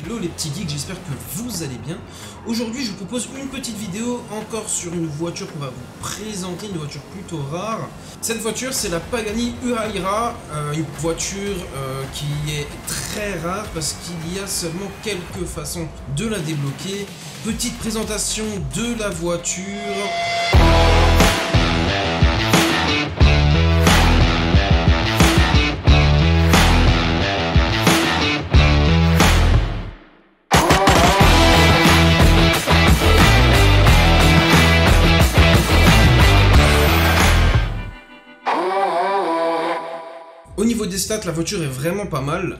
Hello les petits geeks, j'espère que vous allez bien. Aujourd'hui je vous propose une petite vidéo encore sur une voiture qu'on va vous présenter, une voiture plutôt rare. Cette voiture c'est la Pagani Huayra, une voiture qui est très rare parce qu'il y a seulement quelques façons de la débloquer. Petite présentation de la voiture. Au niveau des stats, la voiture est vraiment pas mal.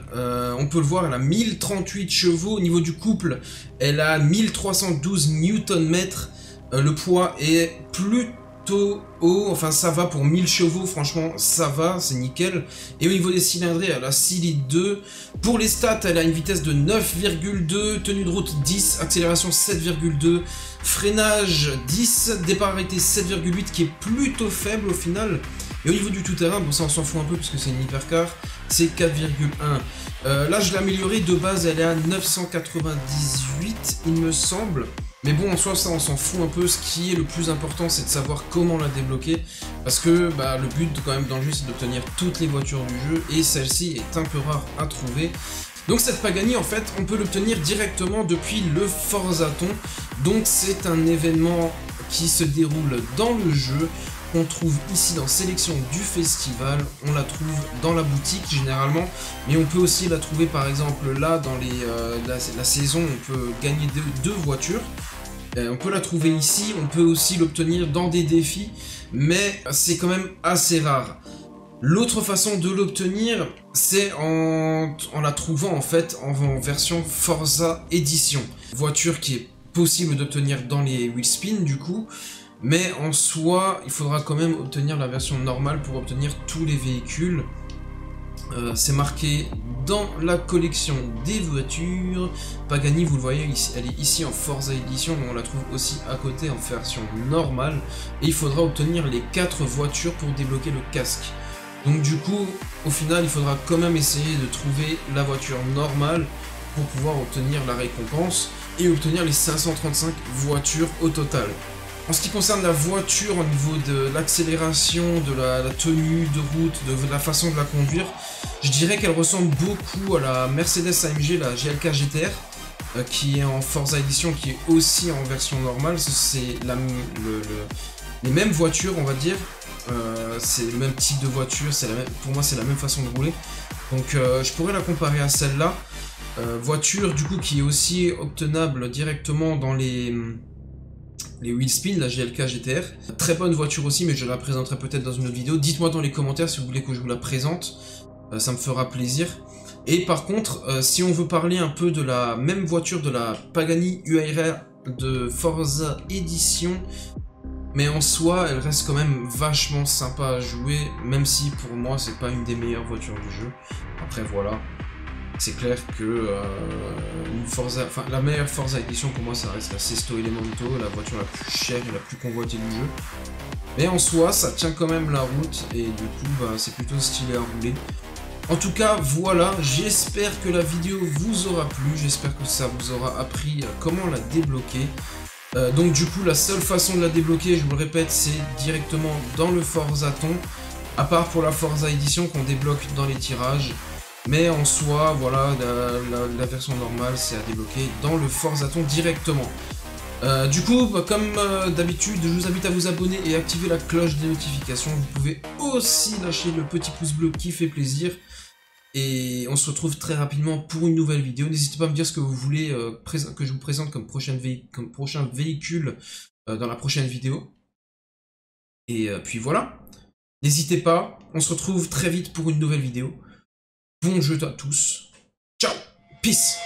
On peut le voir, elle a 1038 chevaux. Au niveau du couple, elle a 1312 Nm. Le poids est plutôt haut. Enfin, ça va pour 1000 chevaux. Franchement, ça va, c'est nickel. Et au niveau des cylindrées, elle a 6 litres 2. Pour les stats, elle a une vitesse de 9,2. Tenue de route 10. Accélération 7,2. Freinage 10. Départ arrêté 7,8 qui est plutôt faible au final. Et au niveau du tout-terrain, bon ça on s'en fout un peu puisque c'est une hypercar, c'est 4,1. Là je l'ai amélioré, de base elle est à 998 il me semble. Mais bon en soi ça on s'en fout un peu, ce qui est le plus important c'est de savoir comment la débloquer. Parce que le but quand même dans le jeu c'est d'obtenir toutes les voitures du jeu et celle-ci est un peu rare à trouver. Donc cette Pagani en fait on peut l'obtenir directement depuis le Forzaton. Donc c'est un événement qui se déroule dans le jeu. On trouve ici dans sélection du festival, on la trouve dans la boutique généralement, mais on peut aussi la trouver par exemple là dans la saison, on peut gagner deux voitures, on peut la trouver ici, on peut aussi l'obtenir dans des défis, mais c'est quand même assez rare. L'autre façon de l'obtenir, c'est en la trouvant en fait en version Forza Edition, voiture qui est possible d'obtenir dans les wheel spin du coup. Mais en soi, il faudra quand même obtenir la version normale pour obtenir tous les véhicules. C'est marqué dans la collection des voitures. Pagani, vous le voyez, elle est ici en Forza Edition, mais on la trouve aussi à côté en version normale. Et il faudra obtenir les 4 voitures pour débloquer le casque. Donc du coup, au final, il faudra quand même essayer de trouver la voiture normale pour pouvoir obtenir la récompense et obtenir les 535 voitures au total. En ce qui concerne la voiture, au niveau de l'accélération, de la tenue de route, de la façon de la conduire, je dirais qu'elle ressemble beaucoup à la Mercedes AMG, la GLK GTR, qui est en Forza Edition, qui est aussi en version normale. C'est les mêmes voitures, on va dire. C'est le même type de voiture, pour moi c'est la même façon de rouler. Donc je pourrais la comparer à celle-là. Voiture du coup qui est aussi obtenable directement dans les wheel spin, la GLK GTR. Très bonne voiture aussi, mais je la présenterai peut-être dans une autre vidéo. Dites-moi dans les commentaires si vous voulez que je vous la présente, ça me fera plaisir. Et par contre, si on veut parler un peu de la même voiture, de la Pagani Huayra de Forza Edition, mais en soi, elle reste quand même vachement sympa à jouer, même si pour moi, c'est pas une des meilleures voitures du jeu. Après, voilà. C'est clair que la meilleure Forza Edition pour moi ça reste la Sesto Elemento, la voiture la plus chère et la plus convoitée du jeu. Mais en soi ça tient quand même la route et du coup c'est plutôt stylé à rouler. En tout cas voilà, j'espère que la vidéo vous aura plu, j'espère que ça vous aura appris comment la débloquer. Donc du coup la seule façon de la débloquer, je vous le répète, c'est directement dans le Forzaton, à part pour la Forza Edition qu'on débloque dans les tirages. Mais en soi, voilà, la version normale, c'est à débloquer dans le Forzaton directement. Du coup, comme d'habitude, je vous invite à vous abonner et activer la cloche des notifications. Vous pouvez aussi lâcher le petit pouce bleu qui fait plaisir. Et on se retrouve très rapidement pour une nouvelle vidéo. N'hésitez pas à me dire ce que vous voulez que je vous présente comme prochain véhicule dans la prochaine vidéo. Et puis voilà. N'hésitez pas, on se retrouve très vite pour une nouvelle vidéo. Bon jeu à tous. Ciao. Peace.